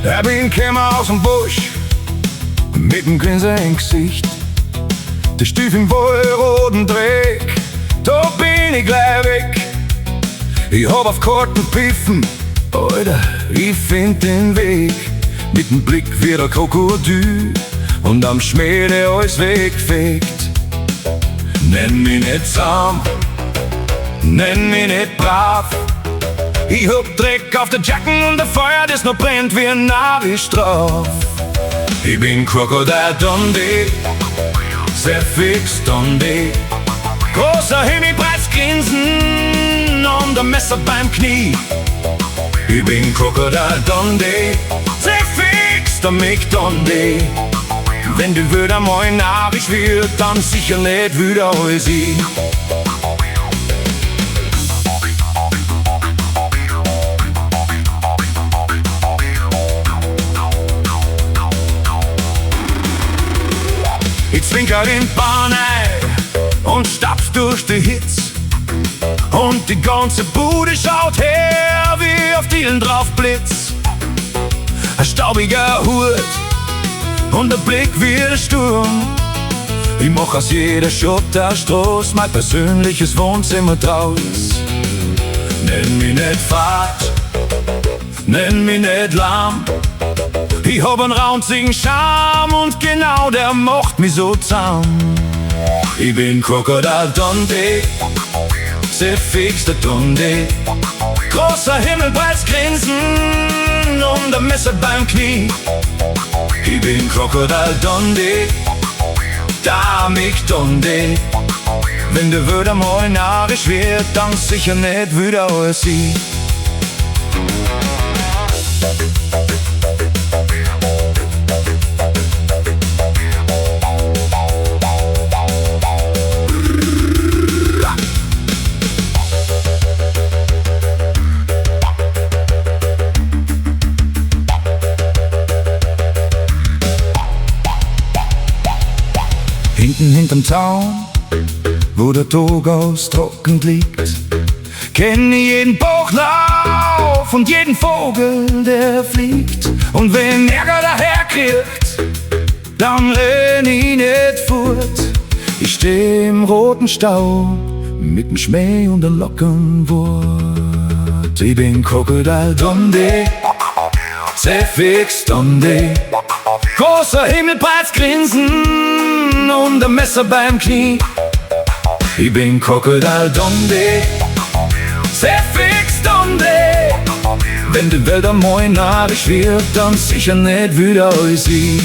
Er bin kämmer aus dem Busch, mit dem Grinsen im Gesicht. Der Stiefel im roten Dreck, da bin ich gleich weg. Ich hab auf Karten piffen, Alter, ich find den Weg. Mit dem Blick wie der Krokodil und am Schmäh alles wegfegt. Nenn mich nicht zahm, nenn mich nicht brav. Ich hab Dreck auf der Jacken und der Feuer, das noch brennt wie ein Narisch drauf. Ich bin Crocodile Dundee, sehr fix Dundee. Großer himmelbreites Grinsen und ein Messer beim Knie. Ich bin Crocodile Dundee, sehr fix der Mick Dundee. Wenn du wieder mal narisch wird, dann sicher nicht wieder als ich. Ich zwinker in Bahn ein und stapf durch die Hitze. Und die ganze Bude schaut her wie auf Dielen drauf Blitz. Ein staubiger Hut und der Blick wie der Sturm. Ich mach aus jeder Schotterstraße mein persönliches Wohnzimmer draus. Nenn mich nicht fad, nenn mich nicht lahm. Ich hab einen raunzigen Charme und genau der macht mich so zahm. Ich bin Crocodile Dundee, sehr fix der Dundee. Großer himmelbreites Grinsen und ein Messer beim Knie. Ich bin Crocodile Dundee, der Mick Dundee. Wenn der wieder mal narisch wird, dann sicher nicht wieder als ich. Hinten hinterm Zaun, wo der Tag austrocknet liegt, kenn ich jeden Bachlauf und jeden Vogel, der fliegt. Und wenn Ärger daherkriegt, dann renn ich nicht fort. Ich steh im roten Staub mit dem Schmäh und der lockeren Wort. Ich bin Crocodile Dundee, sehr fix Dundee. Großer himmelbreites Grinsen und ein Messer beim Knie. Ich bin Crocodile Dundee, sehr fix Dundee. Wenn die Welt einmal narisch wird, dann sicher nicht wieder als ich.